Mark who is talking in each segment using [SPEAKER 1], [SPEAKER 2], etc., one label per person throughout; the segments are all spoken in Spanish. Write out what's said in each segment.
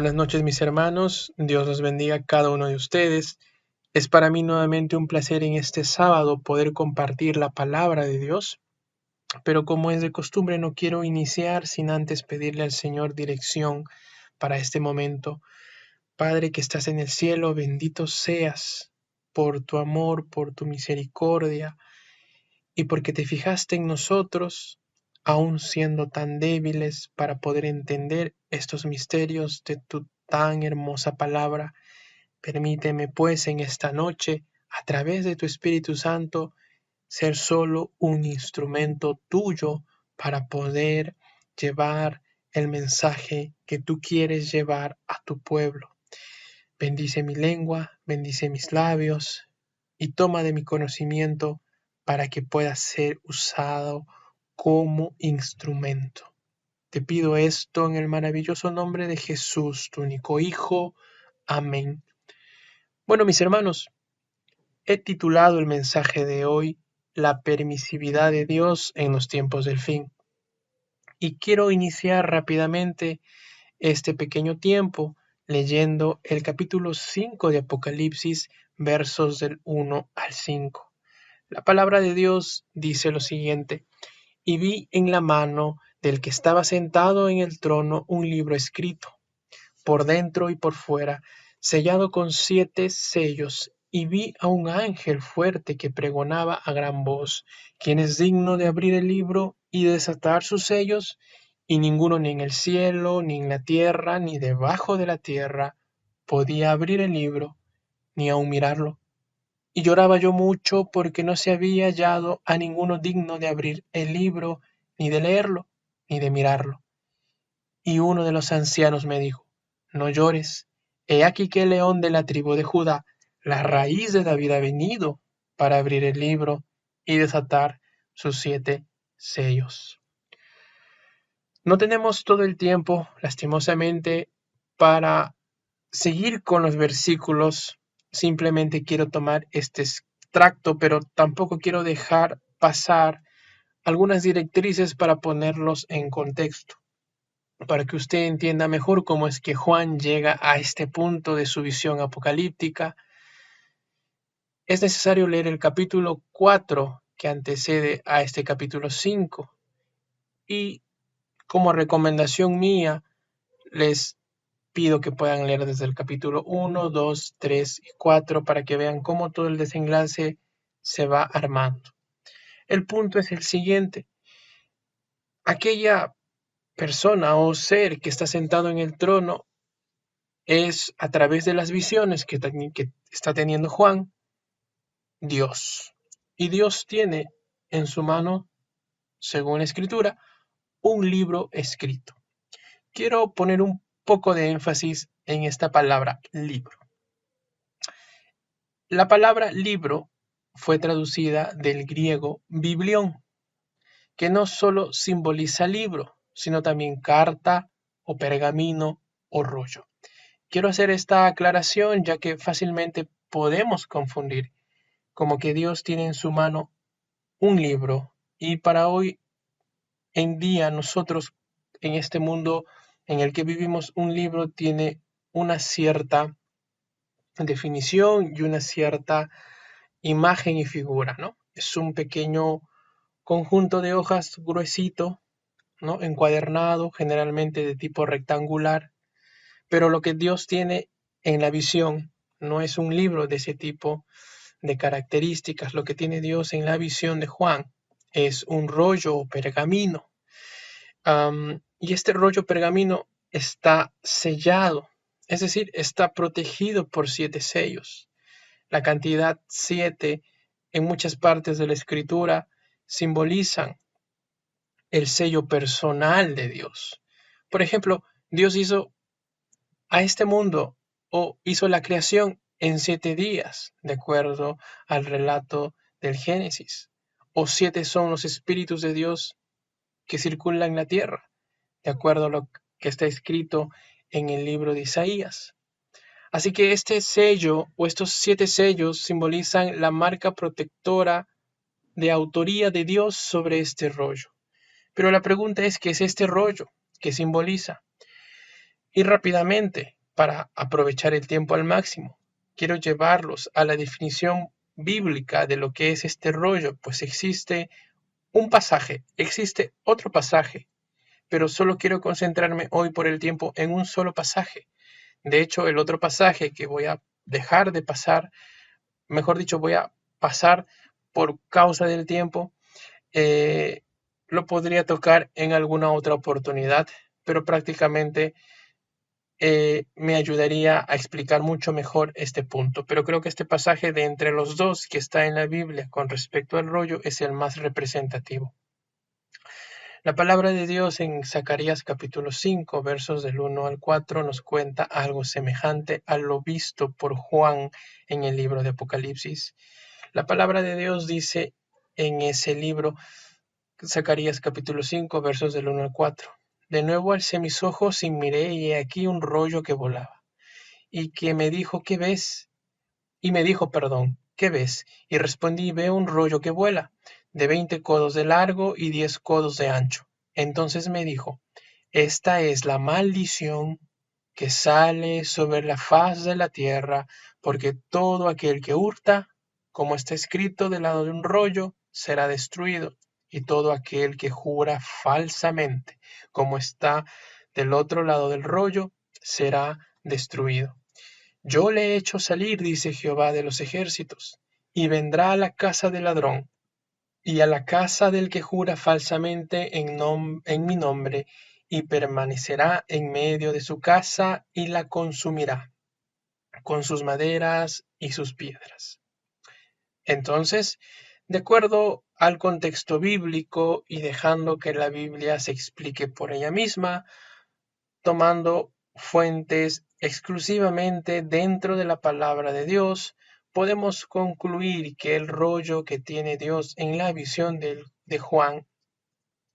[SPEAKER 1] Buenas noches, mis hermanos. Dios los bendiga a cada uno de ustedes. Es para mí nuevamente un placer en este sábado poder compartir la palabra de Dios, pero como es de costumbre no quiero iniciar sin antes pedirle al Señor dirección para este momento. Padre que estás en el cielo, bendito seas por tu amor, por tu misericordia y porque te fijaste en nosotros, aun siendo tan débiles, para poder entender estos misterios de tu tan hermosa palabra. Permíteme, pues, en esta noche, a través de tu Espíritu Santo, ser solo un instrumento tuyo para poder llevar el mensaje que tú quieres llevar a tu pueblo. Bendice mi lengua, bendice mis labios y toma de mi conocimiento para que pueda ser usado como instrumento. Te pido esto en el maravilloso nombre de Jesús, tu único Hijo. Amén. Bueno, mis hermanos, he titulado el mensaje de hoy La permisividad de Dios en los tiempos del fin. Y quiero iniciar rápidamente este pequeño tiempo leyendo el capítulo 5 de Apocalipsis, versos del 1 al 5. La palabra de Dios dice lo siguiente: Y vi en la mano del que estaba sentado en el trono un libro escrito, por dentro y por fuera, sellado con 7 sellos, y vi a un ángel fuerte que pregonaba a gran voz: ¿Quién es digno de abrir el libro y desatar sus sellos? Y ninguno, ni en el cielo, ni en la tierra, ni debajo de la tierra, podía abrir el libro, ni aun mirarlo. Y lloraba yo mucho porque no se había hallado a ninguno digno de abrir el libro, ni de leerlo, ni de mirarlo. Y uno de los ancianos me dijo: No llores, he aquí que el león de la tribu de Judá, la raíz de David, ha venido para abrir el libro y desatar sus 7 sellos. No tenemos todo el tiempo, lastimosamente, para seguir con los versículos. Simplemente quiero tomar este extracto, pero tampoco quiero dejar pasar algunas directrices para ponerlos en contexto, para que usted entienda mejor cómo es que Juan llega a este punto de su visión apocalíptica. Es necesario leer el capítulo 4 que antecede a este capítulo 5, y como recomendación mía les pido que puedan leer desde el capítulo 1, 2, 3 y 4 para que vean cómo todo el desenlace se va armando. El punto es el siguiente: aquella persona o ser que está sentado en el trono es, a través de las visiones que está teniendo Juan, Dios. Y Dios tiene en su mano, según la Escritura, un libro escrito. Quiero poner un poco de énfasis en esta palabra libro. La palabra libro fue traducida del griego biblión, que no solo simboliza libro, sino también carta o pergamino o rollo. Quiero hacer esta aclaración ya que fácilmente podemos confundir como que Dios tiene en su mano un libro, y para hoy en día nosotros, en este mundo en el que vivimos, un libro tiene una cierta definición y una cierta imagen y figura, ¿no? Es un pequeño conjunto de hojas gruesito, ¿no? Encuadernado, generalmente de tipo rectangular, pero lo que Dios tiene en la visión no es un libro de ese tipo de características. Lo que tiene Dios en la visión de Juan es un rollo o pergamino. Y este rollo pergamino está sellado, es decir, está protegido por 7 sellos. La cantidad 7 en muchas partes de la Escritura simbolizan el sello personal de Dios. Por ejemplo, Dios hizo a este mundo o hizo la creación en 7 días, de acuerdo al relato del Génesis. O 7 son los espíritus de Dios que circulan en la tierra, de acuerdo a lo que está escrito en el libro de Isaías. Así que este sello o estos 7 sellos simbolizan la marca protectora de autoría de Dios sobre este rollo. Pero la pregunta es: ¿qué es este rollo? ¿Qué simboliza? Y rápidamente, para aprovechar el tiempo al máximo, quiero llevarlos a la definición bíblica de lo que es este rollo, pues existe un pasaje, existe otro pasaje, pero solo quiero concentrarme hoy por el tiempo en un solo pasaje. De hecho, el otro pasaje que voy a dejar de pasar, mejor dicho, voy a pasar por causa del tiempo, eh, lo podría tocar en alguna otra oportunidad, pero prácticamente me ayudaría a explicar mucho mejor este punto. Pero creo que este pasaje de entre los dos que está en la Biblia con respecto al rollo es el más representativo. La palabra de Dios en Zacarías capítulo 5, versos del 1 al 4, nos cuenta algo semejante a lo visto por Juan en el libro de Apocalipsis. La palabra de Dios dice en ese libro, Zacarías capítulo 5, versos del 1 al 4. De nuevo alcé mis ojos y miré, y he aquí un rollo que volaba, y que me dijo, ¿qué ves? Y me dijo, perdón, ¿qué ves? Y respondí, veo un rollo que vuela, de 20 codos de largo y 10 codos de ancho. Entonces me dijo, esta es la maldición que sale sobre la faz de la tierra, porque todo aquel que hurta, como está escrito del lado de un rollo, será destruido, y todo aquel que jura falsamente, como está del otro lado del rollo, será destruido. Yo le he hecho salir, dice Jehová de los ejércitos, y vendrá a la casa del ladrón, y a la casa del que jura falsamente en mi nombre, y permanecerá en medio de su casa, y la consumirá, con sus maderas y sus piedras. Entonces, de acuerdo al contexto bíblico y dejando que la Biblia se explique por ella misma, tomando fuentes exclusivamente dentro de la palabra de Dios, podemos concluir que el rollo que tiene Dios en la visión de Juan,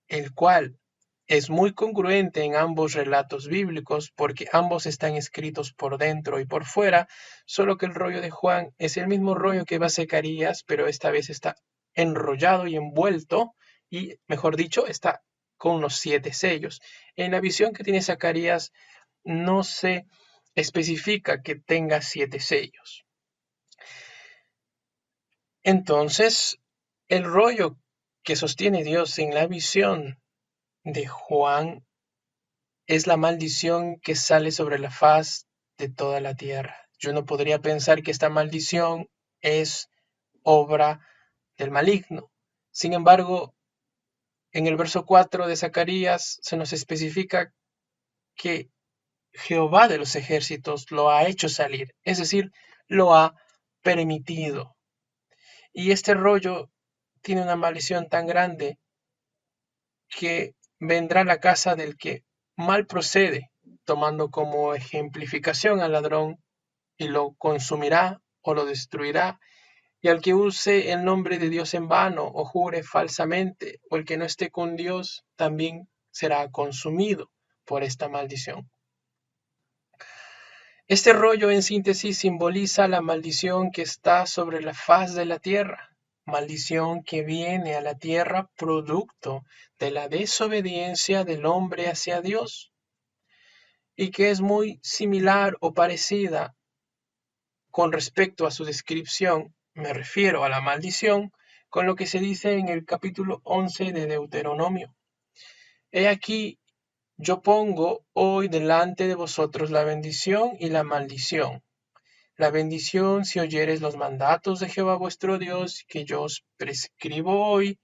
[SPEAKER 1] el cual es muy congruente en ambos relatos bíblicos porque ambos están escritos por dentro y por fuera, solo que el rollo de Juan es el mismo rollo que va a Zacarías, pero esta vez está enrollado y envuelto, y mejor dicho, está con unos 7 sellos. En la visión que tiene Zacarías no se especifica que tenga 7 sellos. Entonces, el rollo que sostiene Dios en la visión de Juan es la maldición que sale sobre la faz de toda la tierra. Yo no podría pensar que esta maldición es obra del maligno. Sin embargo, en el verso 4 de Zacarías se nos especifica que Jehová de los ejércitos lo ha hecho salir, es decir, lo ha permitido. Y este rollo tiene una maldición tan grande que vendrá a la casa del que mal procede, tomando como ejemplificación al ladrón, y lo consumirá o lo destruirá, y al que use el nombre de Dios en vano o jure falsamente, o el que no esté con Dios, también será consumido por esta maldición. Este rollo en síntesis simboliza la maldición que está sobre la faz de la tierra, maldición que viene a la tierra producto de la desobediencia del hombre hacia Dios, y que es muy similar o parecida con respecto a su descripción, me refiero a la maldición, con lo que se dice en el capítulo 11 de Deuteronomio. He aquí, yo pongo hoy delante de vosotros la bendición y la maldición. La bendición si oyeres los mandatos de Jehová vuestro Dios, que yo os prescribo hoy,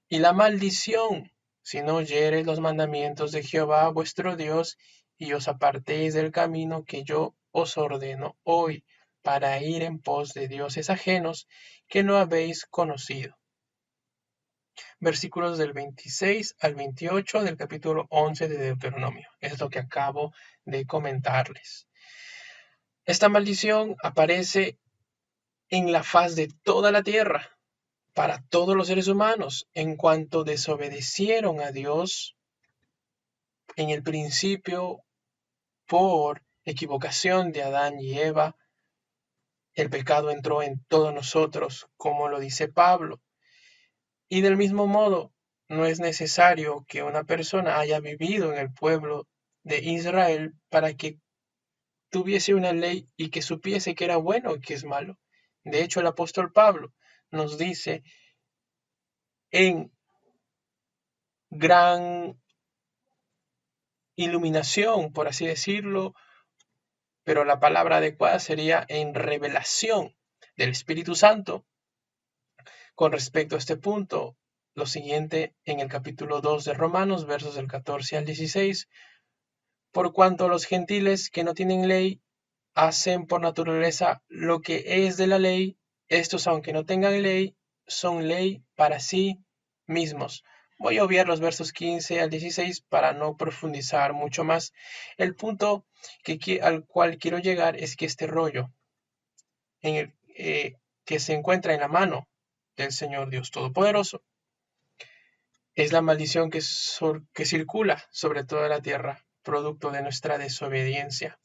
[SPEAKER 1] y la maldición si no oyeres los mandamientos de Jehová vuestro Dios, y os apartéis del camino que yo os ordeno hoy, para ir en pos de dioses ajenos que no habéis conocido. Versículos del 26 al 28 del capítulo 11 de Deuteronomio. Es lo que acabo de comentarles. Esta maldición aparece en la faz de toda la tierra, para todos los seres humanos, en cuanto desobedecieron a Dios en el principio por equivocación de Adán y Eva. El pecado entró en todos nosotros, como lo dice Pablo. Y del mismo modo, no es necesario que una persona haya vivido en el pueblo de Israel para que tuviese una ley y que supiese que era bueno y que es malo. De hecho, el apóstol Pablo nos dice en gran iluminación, por así decirlo, pero la palabra adecuada sería en revelación del Espíritu Santo con respecto a este punto. Lo siguiente en el capítulo 2 de Romanos, versos del 14 al 16, por cuanto los gentiles que no tienen ley hacen por naturaleza lo que es de la ley, estos aunque no tengan ley, son ley para sí mismos. Voy a obviar los versos 15 al 16 para no profundizar mucho más. El punto al cual quiero llegar es que este rollo en el, que se encuentra en la mano del Señor Dios Todopoderoso es la maldición que circula sobre toda la tierra, producto de nuestra desobediencia.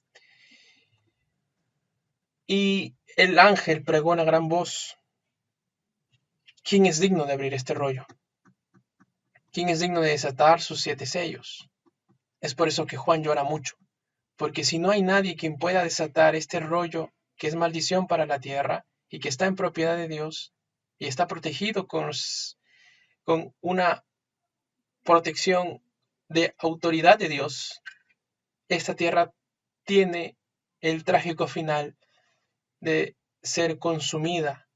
[SPEAKER 1] Y el ángel pregona a gran voz: ¿quién es digno de abrir este rollo? ¿Quién es digno de desatar sus 7 sellos? Es por eso que Juan llora mucho, porque si no hay nadie quien pueda desatar este rollo que es maldición para la tierra y que está en propiedad de Dios y está protegido con una protección de autoridad de Dios, esta tierra tiene el trágico final de ser consumida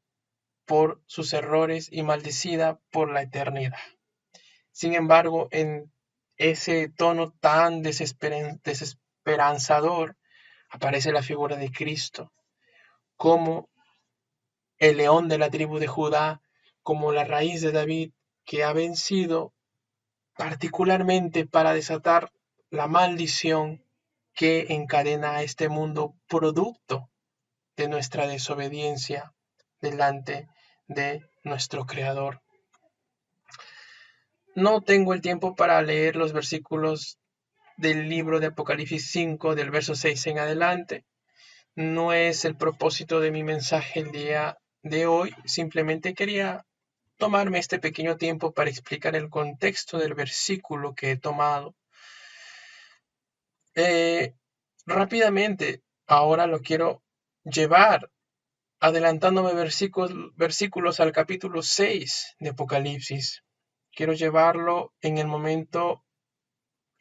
[SPEAKER 1] por sus errores y maldecida por la eternidad. Sin embargo, en ese tono tan desesperanzador aparece la figura de Cristo como el león de la tribu de Judá, como la raíz de David, que ha vencido particularmente para desatar la maldición que encadena a este mundo producto de nuestra desobediencia delante de nuestro Creador. No tengo el tiempo para leer los versículos del libro de Apocalipsis 5, del verso 6 en adelante. No es el propósito de mi mensaje el día de hoy. Simplemente quería tomarme este pequeño tiempo para explicar el contexto del versículo que he tomado. Rápidamente, ahora lo quiero llevar adelantándome versículos al capítulo 6 de Apocalipsis. Quiero llevarlo en el momento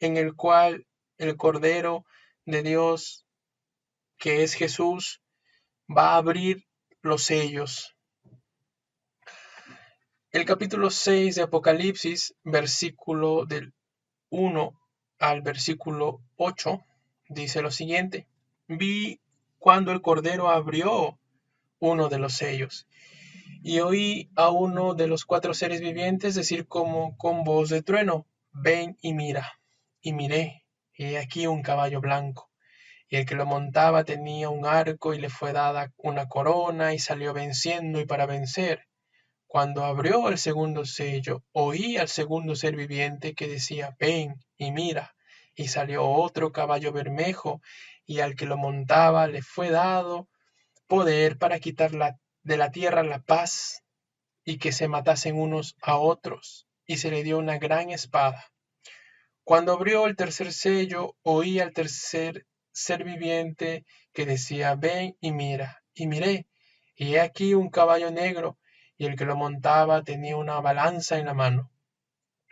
[SPEAKER 1] en el cual el Cordero de Dios, que es Jesús, va a abrir los sellos. El capítulo 6 de Apocalipsis, versículo del 1 al versículo 8, dice lo siguiente: vi cuando el Cordero abrió uno de los sellos, y oí a uno de los 4 seres vivientes decir como con voz de trueno: ven y mira. Y miré, y he aquí un caballo blanco, y el que lo montaba tenía un arco, y le fue dada una corona, y salió venciendo y para vencer. Cuando abrió el segundo sello, oí al segundo ser viviente que decía: ven y mira. Y salió otro caballo bermejo, y al que lo montaba le fue dado poder para quitar de la tierra la paz, y que se matasen unos a otros, y se le dio una gran espada. Cuando abrió el tercer sello, oí al tercer ser viviente que decía: ven y mira. Y miré, y he aquí un caballo negro, y el que lo montaba tenía una balanza en la mano.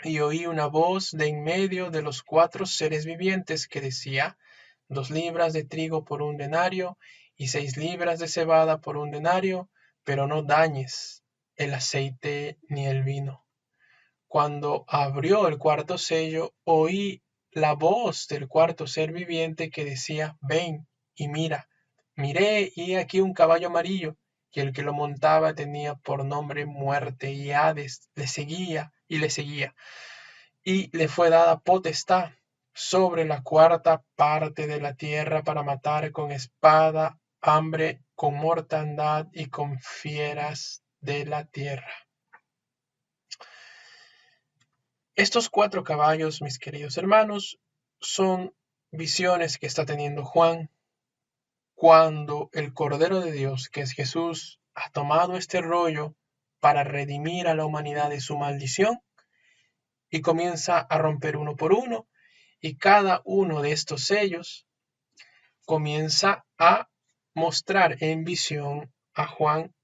[SPEAKER 1] Y oí una voz de en medio de los 4 seres vivientes que decía: 2 libras de trigo por un denario, y 6 libras de cebada por un denario, pero no dañes el aceite ni el vino. Cuando abrió el cuarto sello, oí la voz del cuarto ser viviente que decía: ven y mira. Miré, y he aquí un caballo amarillo, y el que lo montaba tenía por nombre Muerte, y Hades le seguía, y le fue dada potestad sobre la 4ª parte de la tierra para matar con espada, hambre, con mortandad y con fieras de la tierra. Estos 4 caballos, mis queridos hermanos, son visiones que está teniendo Juan cuando el Cordero de Dios, que es Jesús, ha tomado este rollo para redimir a la humanidad de su maldición y comienza a romper uno por uno, Y cada uno de estos sellos comienza a mostrar en visión a Juan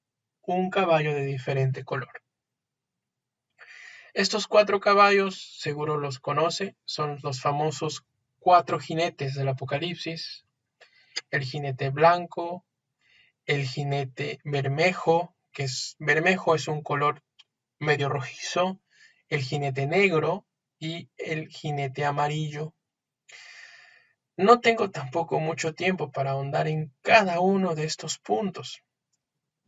[SPEAKER 1] un caballo de diferente color. Estos 4 caballos, seguro los conoce, son los famosos 4 jinetes del Apocalipsis: el jinete blanco, el jinete bermejo, bermejo es un color medio rojizo, el jinete negro y el jinete amarillo. No tengo tampoco mucho tiempo para ahondar en cada uno de estos puntos,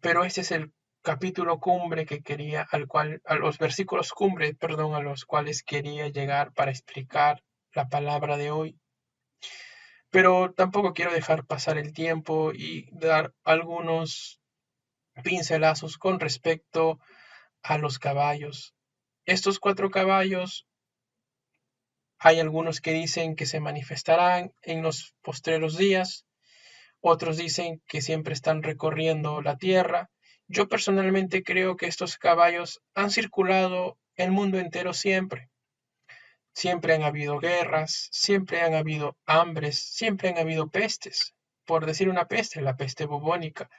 [SPEAKER 1] pero este es el capítulo cumbre que quería, a los versículos cumbre, perdón, a los cuales quería llegar para explicar la palabra de hoy. Pero tampoco quiero dejar pasar el tiempo y dar algunos pincelazos con respecto a los caballos. Estos 4 caballos, hay algunos que dicen que se manifestarán en los postreros días, otros dicen que siempre están recorriendo la tierra. Yo personalmente creo que estos caballos han circulado el mundo entero siempre. Siempre han habido guerras, siempre han habido hambres, siempre han habido pestes. Por decir una peste, la peste bubónica.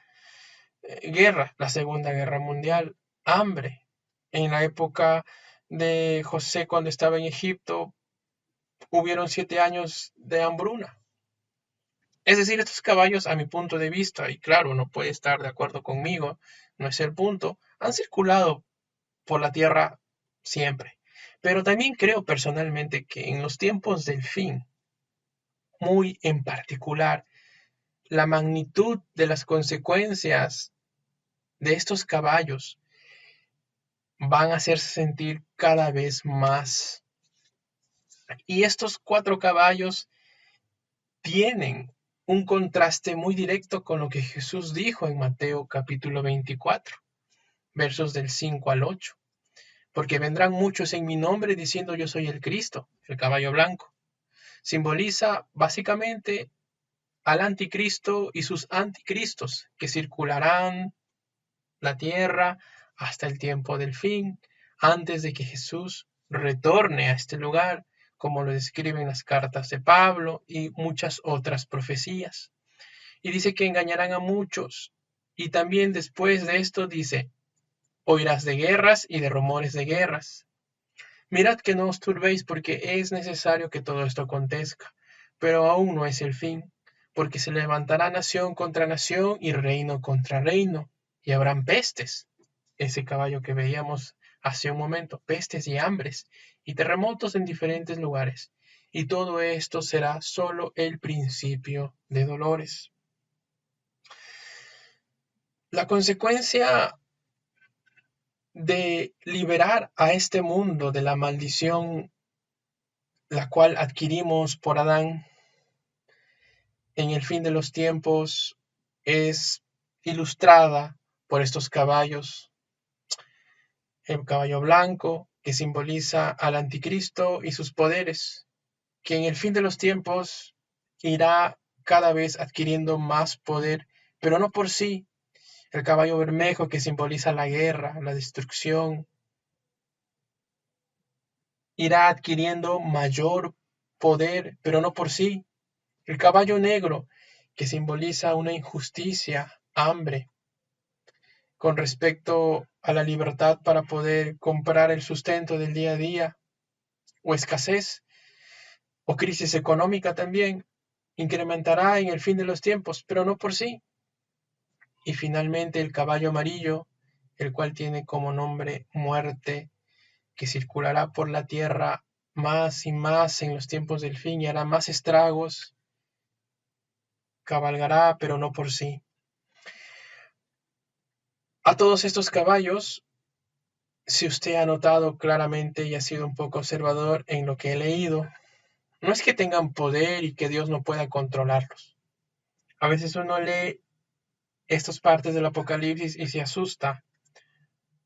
[SPEAKER 1] Guerra, la Segunda Guerra Mundial. Hambre. En la época de José, cuando estaba en Egipto, hubieron 7 años de hambruna. Es decir, estos caballos, a mi punto de vista, y claro, no puede estar de acuerdo conmigo, no es el punto, han circulado por la tierra siempre. Pero también creo personalmente que en los tiempos del fin, muy en particular, la magnitud de las consecuencias de estos caballos van a hacerse sentir cada vez más. Y estos 4 caballos tienen un contraste muy directo con lo que Jesús dijo en Mateo capítulo 24, versos del 5 al 8. Porque vendrán muchos en mi nombre diciendo yo soy el Cristo, el caballo blanco. Simboliza básicamente al anticristo y sus anticristos que circularán la tierra hasta el tiempo del fin, antes de que Jesús retorne a este lugar, como lo describen las cartas de Pablo y muchas otras profecías. Y dice que engañarán a muchos. Y también después de esto dice, oirás de guerras y de rumores de guerras. Mirad que no os turbéis, porque es necesario que todo esto acontezca, pero aún no es el fin, porque se levantará nación contra nación y reino contra reino, y habrán pestes, ese caballo que veíamos hace un momento, pestes y hambres, y terremotos en diferentes lugares, y todo esto será solo el principio de dolores. La consecuencia de liberar a este mundo de la maldición la cual adquirimos por Adán en el fin de los tiempos es ilustrada por estos caballos. El caballo blanco, que simboliza al anticristo y sus poderes, que en el fin de los tiempos irá cada vez adquiriendo más poder, pero no por sí. El caballo bermejo, que simboliza la guerra, la destrucción, irá adquiriendo mayor poder, pero no por sí. El caballo negro, que simboliza una injusticia, hambre, con respecto a la libertad para poder comprar el sustento del día a día, o escasez, o crisis económica también, incrementará en el fin de los tiempos, pero no por sí. Y finalmente el caballo amarillo, el cual tiene como nombre muerte, que circulará por la tierra más y más en los tiempos del fin y hará más estragos, cabalgará, pero no por sí. A todos estos caballos, si usted ha notado claramente y ha sido un poco observador en lo que he leído, no es que tengan poder y que Dios no pueda controlarlos. A veces uno lee estas partes del Apocalipsis y se asusta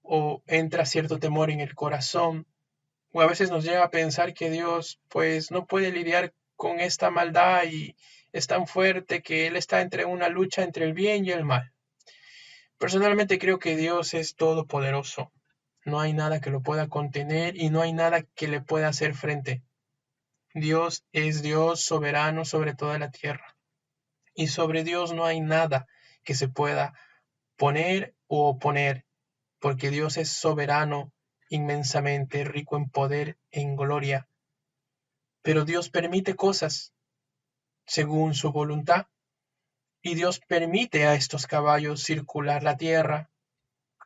[SPEAKER 1] o entra cierto temor en el corazón, o a veces nos lleva a pensar que Dios pues no puede lidiar con esta maldad y es tan fuerte que Él está entre una lucha entre el bien y el mal. Personalmente creo que Dios es todopoderoso. No hay nada que lo pueda contener y no hay nada que le pueda hacer frente. Dios es Dios soberano sobre toda la tierra. Y sobre Dios no hay nada que se pueda poner o oponer, porque Dios es soberano, inmensamente rico en poder, en gloria. Pero Dios permite cosas según su voluntad, y Dios permite a estos caballos circular la tierra.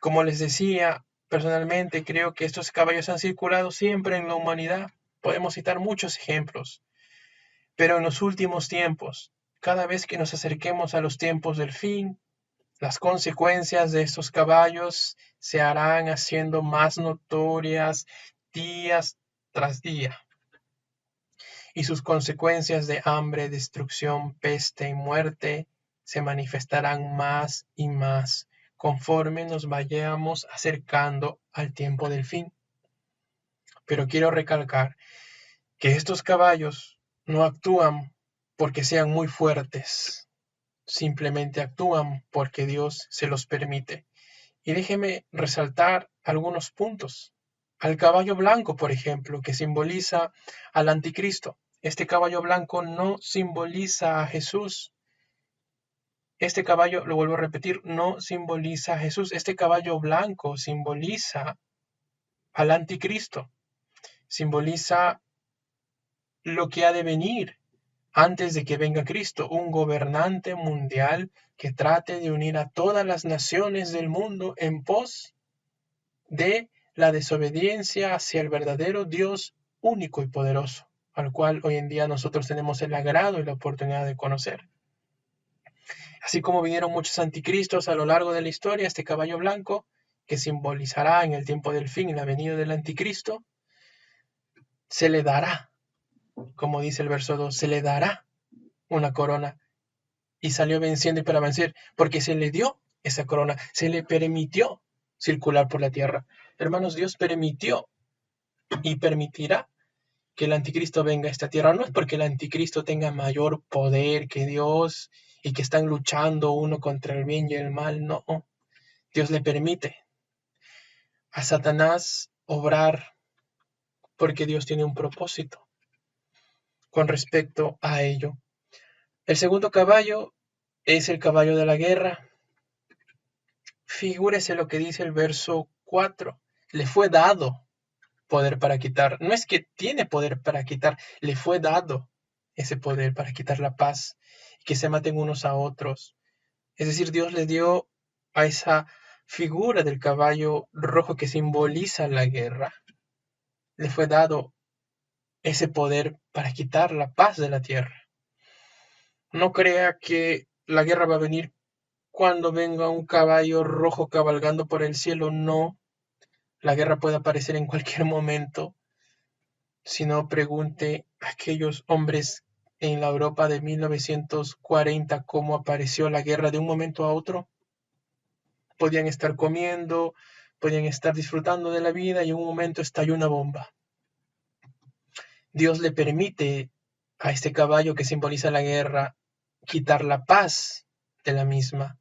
[SPEAKER 1] Como les decía, personalmente creo que estos caballos han circulado siempre en la humanidad. Podemos citar muchos ejemplos, pero en los últimos tiempos, cada vez que nos acerquemos a los tiempos del fin, las consecuencias de estos caballos se harán haciendo más notorias día tras día, y sus consecuencias de hambre, destrucción, peste y muerte se manifestarán más y más conforme nos vayamos acercando al tiempo del fin. Pero quiero recalcar que estos caballos no actúan porque sean muy fuertes, simplemente actúan porque Dios se los permite. Y déjeme resaltar algunos puntos. Al caballo blanco, por ejemplo, que simboliza al anticristo. Este caballo blanco no simboliza a Jesús. Este caballo, lo vuelvo a repetir, no simboliza a Jesús. Este caballo blanco simboliza al anticristo. Simboliza lo que ha de venir antes de que venga Cristo, un gobernante mundial que trate de unir a todas las naciones del mundo en pos de la desobediencia hacia el verdadero Dios único y poderoso, al cual hoy en día nosotros tenemos el agrado y la oportunidad de conocer. Así como vinieron muchos anticristos a lo largo de la historia, este caballo blanco, que simbolizará en el tiempo del fin la venida del anticristo, se le dará, como dice el verso 2, se le dará una corona, y salió venciendo y para vencer, porque se le dio esa corona, se le permitió circular por la tierra. Hermanos, Dios permitió y permitirá que el anticristo venga a esta tierra. No es porque el anticristo tenga mayor poder que Dios y que están luchando uno contra el bien y el mal, no. Dios le permite a Satanás obrar porque Dios tiene un propósito con respecto a ello. El segundo caballo es el caballo de la guerra. Figúrese lo que dice el verso 4. Le fue dado poder para quitar. No es que tiene poder para quitar, le fue dado ese poder para quitar la paz y que se maten unos a otros. Es decir, Dios le dio a esa figura del caballo rojo que simboliza la guerra, le fue dado ese poder para quitar la paz de la tierra. No crea que la guerra va a venir cuando venga un caballo rojo cabalgando por el cielo, no. La guerra puede aparecer en cualquier momento. Si no, pregunte a aquellos hombres en la Europa de 1940 cómo apareció la guerra de un momento a otro. Podían estar comiendo, podían estar disfrutando de la vida y en un momento estalló una bomba. Dios le permite a este caballo que simboliza la guerra quitar la paz de la misma.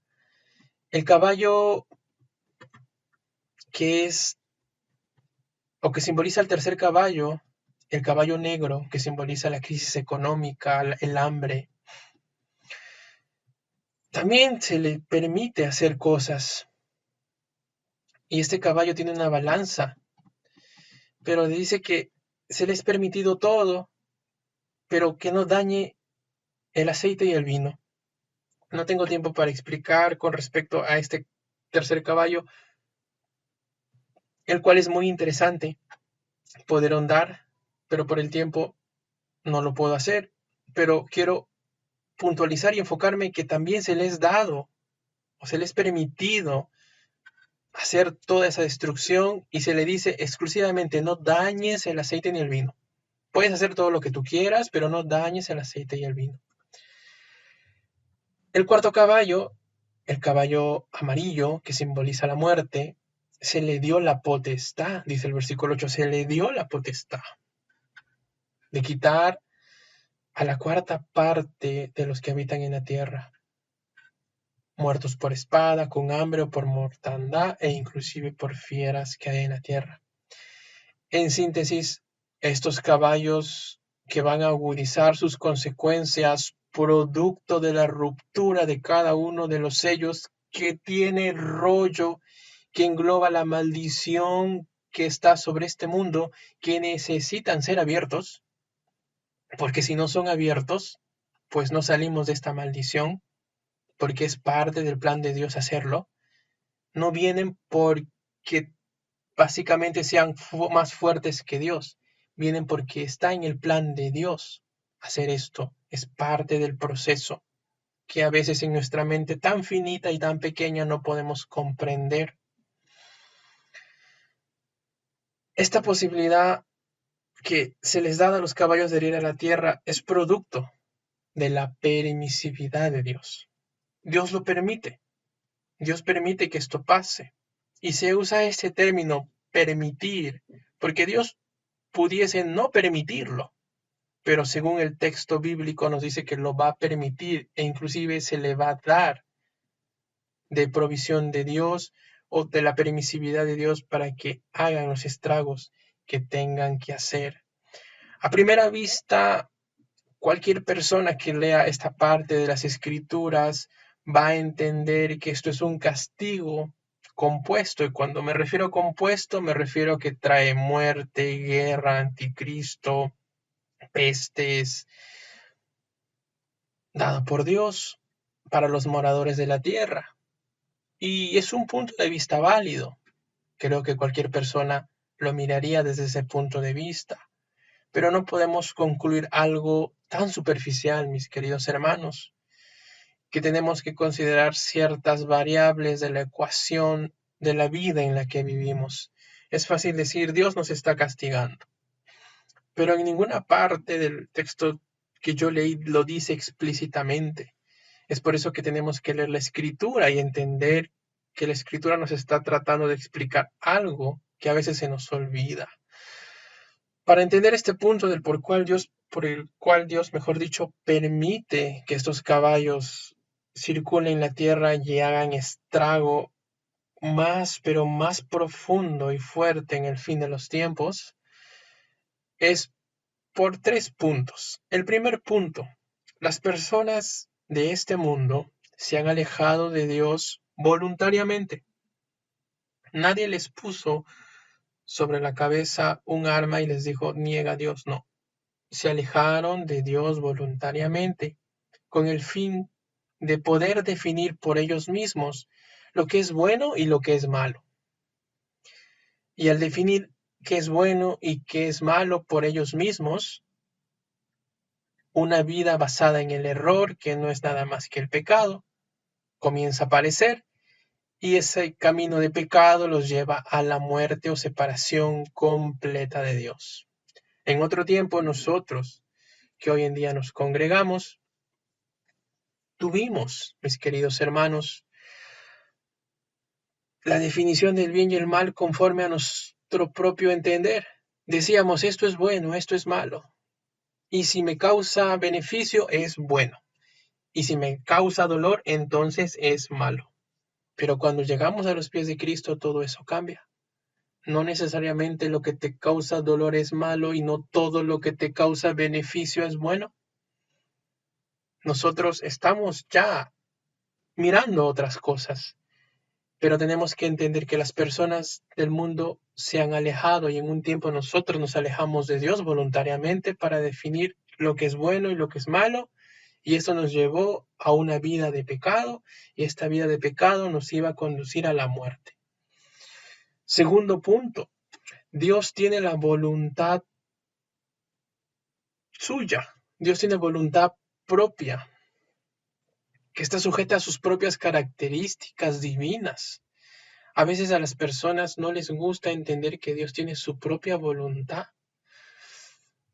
[SPEAKER 1] El caballo que es o que simboliza el tercer caballo, el caballo negro que simboliza la crisis económica, el hambre, también se le permite hacer cosas. Y este caballo tiene una balanza, pero dice que se les ha permitido todo, pero que no dañe el aceite y el vino. No tengo tiempo para explicar con respecto a este tercer caballo, el cual es muy interesante poder ahondar, pero por el tiempo no lo puedo hacer. Pero quiero puntualizar y enfocarme que también se les ha dado o se les ha permitido hacer toda esa destrucción y se le dice exclusivamente no dañes el aceite ni el vino. Puedes hacer todo lo que tú quieras, pero no dañes el aceite y el vino. El cuarto caballo, el caballo amarillo que simboliza la muerte, se le dio la potestad, dice el versículo 8, se le dio la potestad de quitar a la cuarta parte de los que habitan en la tierra, muertos por espada, con hambre o por mortandad e inclusive por fieras que hay en la tierra. En síntesis, estos caballos que van a agudizar sus consecuencias producto de la ruptura de cada uno de los sellos que tiene el rollo que engloba la maldición que está sobre este mundo, que necesitan ser abiertos, porque si no son abiertos, pues no salimos de esta maldición, porque es parte del plan de Dios hacerlo. No vienen porque básicamente sean más fuertes que Dios, vienen porque está en el plan de Dios hacer esto, es parte del proceso que a veces en nuestra mente tan finita y tan pequeña no podemos comprender. Esta posibilidad que se les da a los caballos de herir a la tierra es producto de la permisividad de Dios. Dios lo permite, Dios permite que esto pase. Y se usa este término permitir, porque Dios pudiese no permitirlo, pero según el texto bíblico nos dice que lo va a permitir e inclusive se le va a dar de provisión de Dios o de la permisividad de Dios para que hagan los estragos que tengan que hacer. A primera vista, cualquier persona que lea esta parte de las Escrituras va a entender que esto es un castigo compuesto, y cuando me refiero a compuesto, me refiero a que trae muerte, guerra, anticristo, pestes, dado por Dios para los moradores de la tierra. Y es un punto de vista válido. Creo que cualquier persona lo miraría desde ese punto de vista. Pero no podemos concluir algo tan superficial, mis queridos hermanos, que tenemos que considerar ciertas variables de la ecuación de la vida en la que vivimos. Es fácil decir, Dios nos está castigando, pero en ninguna parte del texto que yo leí lo dice explícitamente. Es por eso que tenemos que leer la Escritura y entender que la Escritura nos está tratando de explicar algo que a veces se nos olvida. Para entender este punto del por el cual Dios, mejor dicho, permite que estos caballos circulen la tierra y hagan estrago más, pero más profundo y fuerte en el fin de los tiempos, es por 3 puntos. El primer punto, las personas de este mundo se han alejado de Dios voluntariamente. Nadie les puso sobre la cabeza un arma y les dijo, niega a Dios, no. Se alejaron de Dios voluntariamente, con el fin de poder definir por ellos mismos lo que es bueno y lo que es malo. Y al definir qué es bueno y qué es malo por ellos mismos, una vida basada en el error, que no es nada más que el pecado, comienza a aparecer, y ese camino de pecado los lleva a la muerte o separación completa de Dios. En otro tiempo, nosotros, que hoy en día nos congregamos, tuvimos, mis queridos hermanos, la definición del bien y el mal conforme a nuestro propio entender. Decíamos, esto es bueno, esto es malo. Y si me causa beneficio, es bueno. Y si me causa dolor, entonces es malo. Pero cuando llegamos a los pies de Cristo, todo eso cambia. No necesariamente lo que te causa dolor es malo y no todo lo que te causa beneficio es bueno. Nosotros estamos ya mirando otras cosas, pero tenemos que entender que las personas del mundo se han alejado y en un tiempo nosotros nos alejamos de Dios voluntariamente para definir lo que es bueno y lo que es malo, y eso nos llevó a una vida de pecado, y esta vida de pecado nos iba a conducir a la muerte. Segundo punto, Dios tiene la voluntad suya, Dios tiene voluntad propia, que está sujeta a sus propias características divinas. A veces a las personas no les gusta entender que Dios tiene su propia voluntad.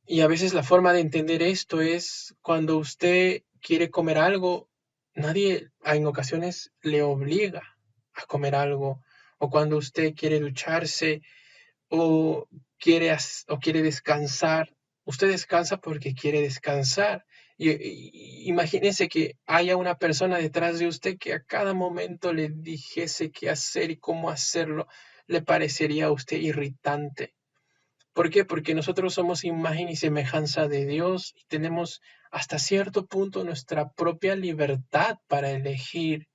[SPEAKER 1] Y a veces la forma de entender esto es cuando usted quiere comer algo, nadie en ocasiones le obliga a comer algo. O cuando usted quiere ducharse o quiere descansar, usted descansa porque quiere descansar. Imagínese que haya una persona detrás de usted que a cada momento le dijese qué hacer y cómo hacerlo, le parecería a usted irritante. ¿Por qué? Porque nosotros somos imagen y semejanza de Dios y tenemos hasta cierto punto nuestra propia libertad para elegir.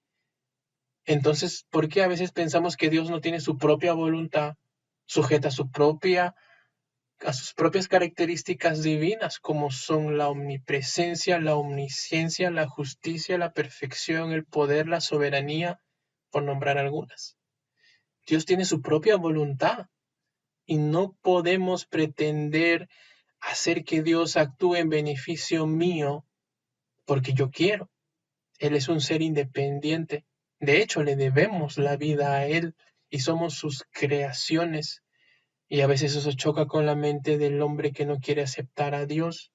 [SPEAKER 1] Entonces, ¿por qué a veces pensamos que Dios no tiene su propia voluntad, sujeta a sus propias características divinas, como son la omnipresencia, la omnisciencia, la justicia, la perfección, el poder, la soberanía, por nombrar algunas? Dios tiene su propia voluntad y no podemos pretender hacer que Dios actúe en beneficio mío porque yo quiero. Él es un ser independiente. De hecho, le debemos la vida a Él y somos sus creaciones. Y a veces eso choca con la mente del hombre que no quiere aceptar a Dios.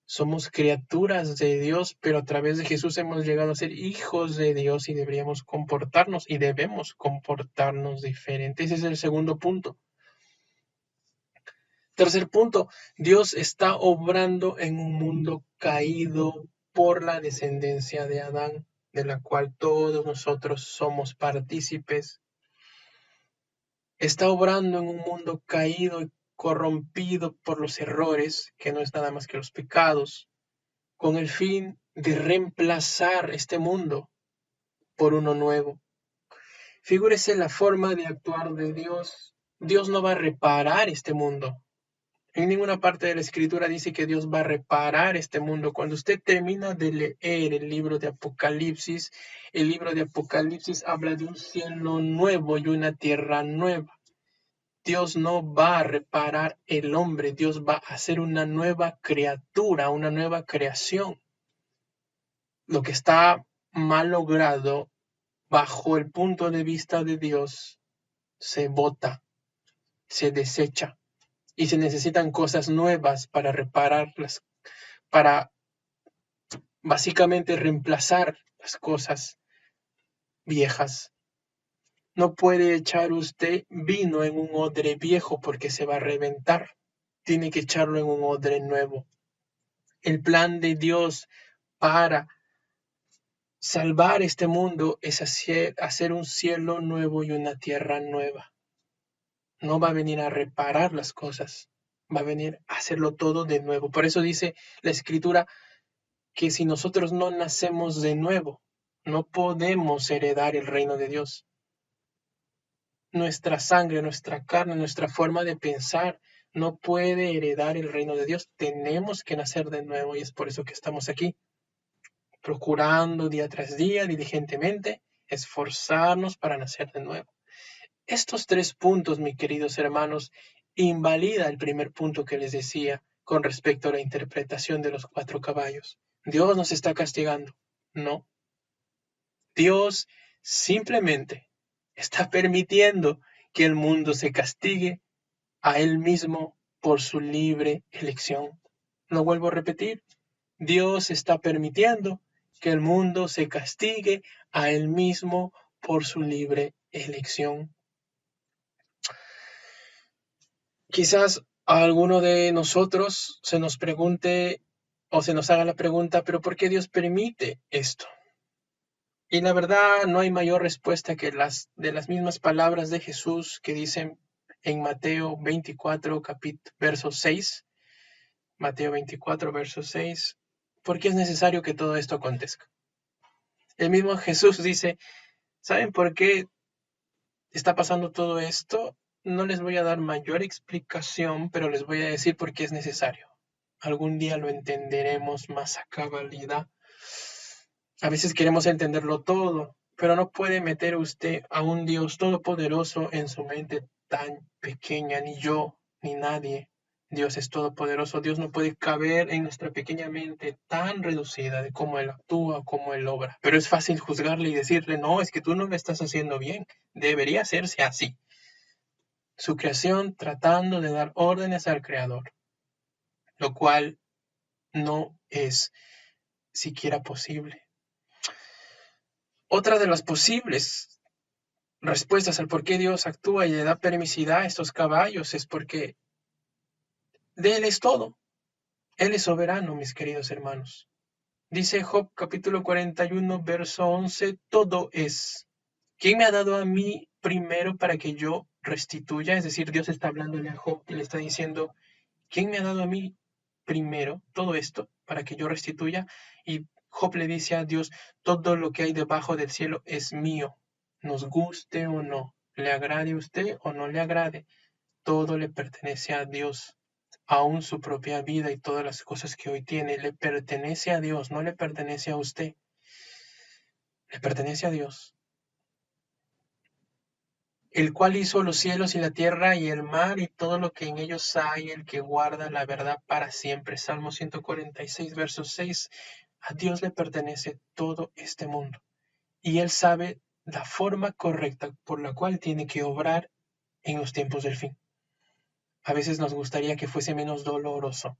[SPEAKER 1] Somos criaturas de Dios, pero a través de Jesús hemos llegado a ser hijos de Dios y deberíamos comportarnos y debemos comportarnos diferente. Ese es el segundo punto. Tercer punto, Dios está obrando en un mundo caído por la descendencia de Adán, de la cual todos nosotros somos partícipes. Está obrando en un mundo caído y corrompido por los errores, que no es nada más que los pecados, con el fin de reemplazar este mundo por uno nuevo. Figúrese la forma de actuar de Dios. Dios no va a reparar este mundo. En ninguna parte de la escritura dice que Dios va a reparar este mundo. Cuando usted termina de leer el libro de Apocalipsis habla de un cielo nuevo y una tierra nueva. Dios no va a reparar el hombre, Dios va a hacer una nueva criatura, una nueva creación. Lo que está mal logrado bajo el punto de vista de Dios se bota, se desecha y se necesitan cosas nuevas para repararlas, para básicamente reemplazar las cosas viejas. No puede echar usted vino en un odre viejo porque se va a reventar. Tiene que echarlo en un odre nuevo. El plan de Dios para salvar este mundo es hacer un cielo nuevo y una tierra nueva. No va a venir a reparar las cosas, va a venir a hacerlo todo de nuevo. Por eso dice la Escritura que si nosotros no nacemos de nuevo, no podemos heredar el reino de Dios. Nuestra sangre, nuestra carne, nuestra forma de pensar no puede heredar el reino de Dios. Tenemos que nacer de nuevo y es por eso que estamos aquí, procurando día tras día, diligentemente, esforzarnos para nacer de nuevo. Estos tres puntos, mis queridos hermanos, invalida el primer punto que les decía con respecto a la interpretación de los 4 caballos. Dios nos está castigando. No. Dios simplemente está permitiendo que el mundo se castigue a Él mismo por su libre elección. Lo vuelvo a repetir. Dios está permitiendo que el mundo se castigue a Él mismo por su libre elección. Quizás a alguno de nosotros se nos pregunte o se nos haga la pregunta, ¿pero por qué Dios permite esto? Y la verdad no hay mayor respuesta que las mismas palabras de Jesús que dicen en Mateo 24, verso 6. Mateo 24, verso 6. ¿Por qué es necesario que todo esto acontezca? El mismo Jesús dice, ¿saben por qué está pasando todo esto? No les voy a dar mayor explicación, pero les voy a decir por qué es necesario. Algún día lo entenderemos más a cabalidad. A veces queremos entenderlo todo, pero no puede meter usted a un Dios todopoderoso en su mente tan pequeña, ni yo, ni nadie. Dios es todopoderoso. Dios no puede caber en nuestra pequeña mente tan reducida de cómo Él actúa, cómo Él obra. Pero es fácil juzgarle y decirle, no, es que tú no lo estás haciendo bien. Debería hacerse así. Su creación tratando de dar órdenes al Creador, lo cual no es siquiera posible. Otra de las posibles respuestas al por qué Dios actúa y le da permisidad a estos caballos es porque de Él es todo. Él es soberano, mis queridos hermanos. Dice Job capítulo 41, verso 11, todo es. ¿Quién me ha dado a mí primero para que yo restituya. Es decir, Dios está hablándole a Job y le está diciendo, ¿quién me ha dado a mí primero todo esto para que yo restituya? Y Job le dice a Dios, todo lo que hay debajo del cielo es mío, nos guste o no, le agrade a usted o no le agrade, todo le pertenece a Dios. Aún su propia vida y todas las cosas que hoy tiene le pertenece a Dios, no le pertenece a usted, le pertenece a Dios, el cual hizo los cielos y la tierra y el mar y todo lo que en ellos hay, el que guarda la verdad para siempre. Salmo 146, verso 6. A Dios le pertenece todo este mundo y Él sabe la forma correcta por la cual tiene que obrar en los tiempos del fin. A veces nos gustaría que fuese menos doloroso.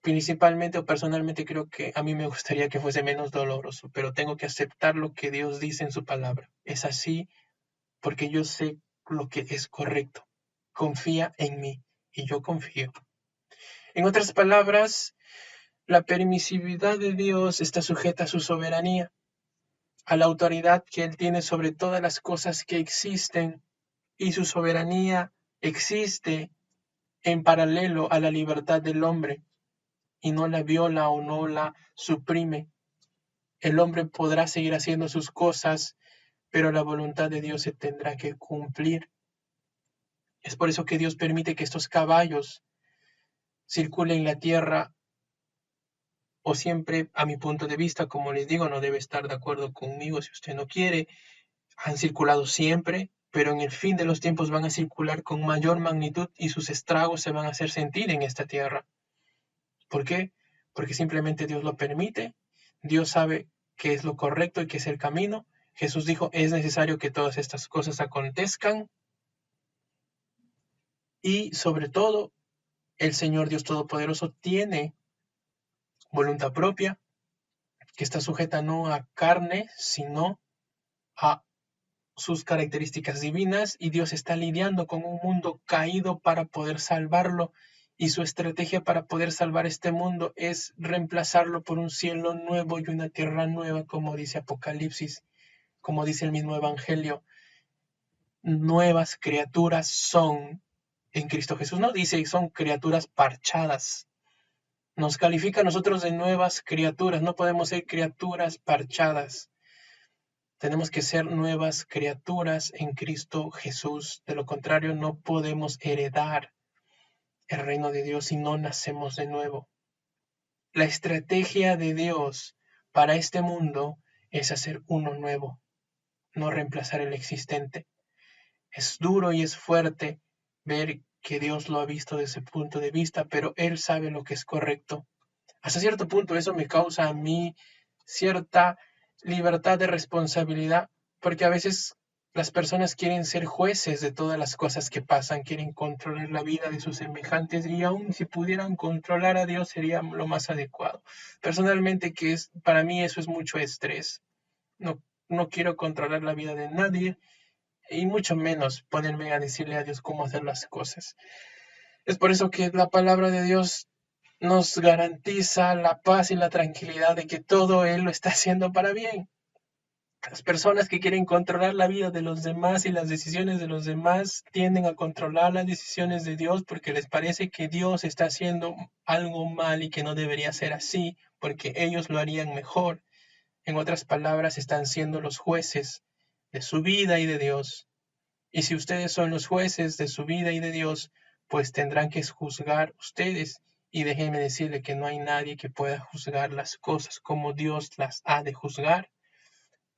[SPEAKER 1] Principalmente o personalmente creo que a mí me gustaría que fuese menos doloroso, pero tengo que aceptar lo que Dios dice en su palabra. Es así porque yo sé lo que es correcto. Confía en mí y yo confío. En otras palabras, la permisividad de Dios está sujeta a su soberanía, a la autoridad que Él tiene sobre todas las cosas que existen, y su soberanía existe en paralelo a la libertad del hombre y no la viola o no la suprime. El hombre podrá seguir haciendo sus cosas, pero la voluntad de Dios se tendrá que cumplir. Es por eso que Dios permite que estos caballos circulen la tierra, o siempre, a mi punto de vista, como les digo, no debe estar de acuerdo conmigo si usted no quiere, han circulado siempre, pero en el fin de los tiempos van a circular con mayor magnitud y sus estragos se van a hacer sentir en esta tierra. ¿Por qué? Porque simplemente Dios lo permite, Dios sabe qué es lo correcto y qué es el camino. Jesús dijo, es necesario que todas estas cosas acontezcan y sobre todo el Señor Dios Todopoderoso tiene voluntad propia que está sujeta no a carne, sino a sus características divinas, y Dios está lidiando con un mundo caído para poder salvarlo, y su estrategia para poder salvar este mundo es reemplazarlo por un cielo nuevo y una tierra nueva, como dice Apocalipsis, como dice el mismo Evangelio. Nuevas criaturas son en Cristo Jesús. No dice son criaturas parchadas. Nos califica a nosotros de nuevas criaturas. No podemos ser criaturas parchadas. Tenemos que ser nuevas criaturas en Cristo Jesús. De lo contrario, no podemos heredar el reino de Dios si no nacemos de nuevo. La estrategia de Dios para este mundo es hacer uno nuevo, no reemplazar el existente. Es duro y es fuerte ver que Dios lo ha visto desde ese punto de vista, pero Él sabe lo que es correcto. Hasta cierto punto eso me causa a mí cierta libertad de responsabilidad, porque a veces las personas quieren ser jueces de todas las cosas que pasan, quieren controlar la vida de sus semejantes, y aun si pudieran controlar a Dios sería lo más adecuado. Personalmente, para mí eso es mucho estrés. No, no quiero controlar la vida de nadie y mucho menos ponerme a decirle a Dios cómo hacer las cosas. Es por eso que la palabra de Dios nos garantiza la paz y la tranquilidad de que todo Él lo está haciendo para bien. Las personas que quieren controlar la vida de los demás y las decisiones de los demás tienden a controlar las decisiones de Dios porque les parece que Dios está haciendo algo mal y que no debería ser así, porque ellos lo harían mejor. En otras palabras, están siendo los jueces de su vida y de Dios. Y si ustedes son los jueces de su vida y de Dios, pues tendrán que juzgar ustedes. Y déjenme decirle que no hay nadie que pueda juzgar las cosas como Dios las ha de juzgar.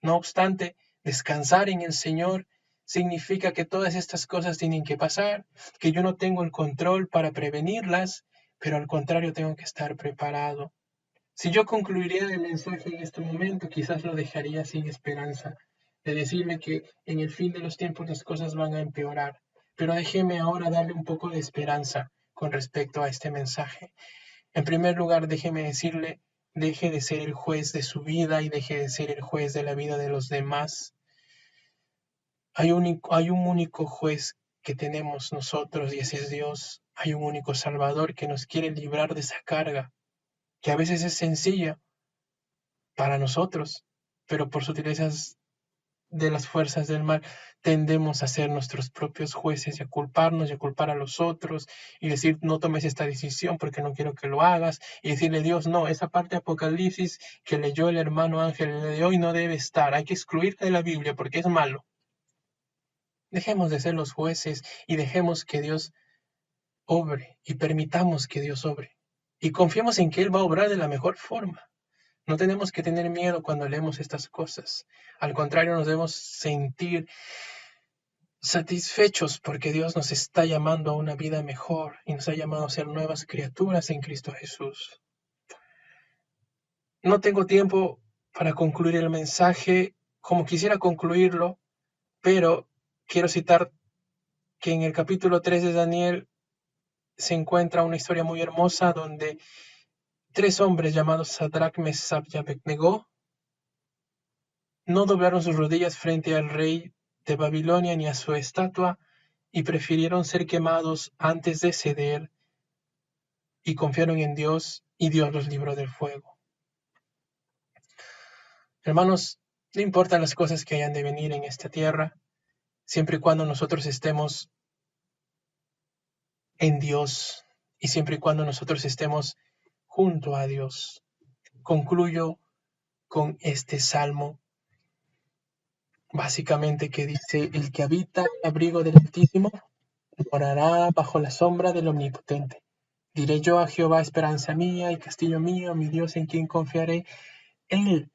[SPEAKER 1] No obstante, descansar en el Señor significa que todas estas cosas tienen que pasar, que yo no tengo el control para prevenirlas, pero al contrario tengo que estar preparado. Si yo concluiría el mensaje en este momento, quizás lo dejaría sin esperanza, de decirme que en el fin de los tiempos las cosas van a empeorar. Pero déjeme ahora darle un poco de esperanza con respecto a este mensaje. En primer lugar, déjeme decirle, deje de ser el juez de su vida y deje de ser el juez de la vida de los demás. Hay un único juez que tenemos nosotros y ese es Dios. Hay un único Salvador que nos quiere librar de esa carga, que a veces es sencilla para nosotros, pero por sutilezas de las fuerzas del mal, tendemos a ser nuestros propios jueces y a culparnos y a culpar a los otros y decir, no tomes esta decisión porque no quiero que lo hagas, y decirle a Dios, no, esa parte de Apocalipsis que leyó el hermano Ángel de hoy no debe estar, hay que excluirla de la Biblia porque es malo. Dejemos de ser los jueces y dejemos que Dios obre y permitamos que Dios obre. Y confiemos en que Él va a obrar de la mejor forma. No tenemos que tener miedo cuando leemos estas cosas. Al contrario, nos debemos sentir satisfechos porque Dios nos está llamando a una vida mejor y nos ha llamado a ser nuevas criaturas en Cristo Jesús. No tengo tiempo para concluir el mensaje como quisiera concluirlo, pero quiero citar que en el capítulo 3 de Daniel se encuentra una historia muy hermosa donde tres hombres llamados Sadrach, Mesach y Abednego no doblaron sus rodillas frente al rey de Babilonia ni a su estatua y prefirieron ser quemados antes de ceder y confiaron en Dios y Dios los libró del fuego. Hermanos, no importan las cosas que hayan de venir en esta tierra, siempre y cuando nosotros estemos en Dios y siempre y cuando nosotros estemos junto a Dios. Concluyo con este salmo, básicamente que dice, el que habita el abrigo del Altísimo morará bajo la sombra del Omnipotente. Diré yo a Jehová, esperanza mía y castillo mío, mi Dios en quien confiaré. Él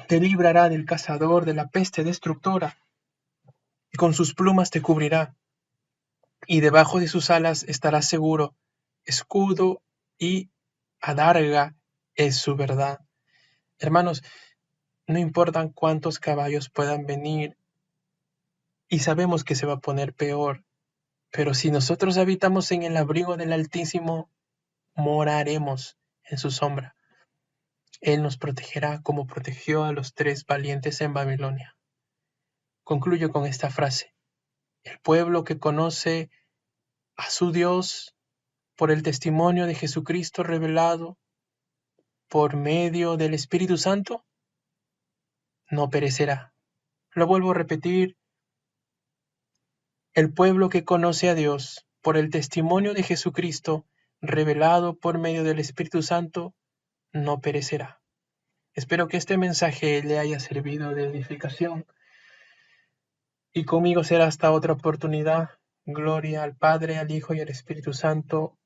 [SPEAKER 1] te librará del cazador, de la peste destructora, y con sus plumas te cubrirá, y debajo de sus alas estarás seguro. Escudo y adarga es su verdad. Hermanos, no importan cuántos caballos puedan venir, y sabemos que se va a poner peor, pero si nosotros habitamos en el abrigo del Altísimo, moraremos en su sombra. Él nos protegerá como protegió a los tres valientes en Babilonia. Concluyo con esta frase. El pueblo que conoce a su Dios por el testimonio de Jesucristo revelado por medio del Espíritu Santo, no perecerá. Lo vuelvo a repetir. El pueblo que conoce a Dios por el testimonio de Jesucristo revelado por medio del Espíritu Santo, no perecerá. Espero que este mensaje le haya servido de edificación. Y conmigo será hasta otra oportunidad. Gloria al Padre, al Hijo y al Espíritu Santo.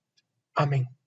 [SPEAKER 1] Amén.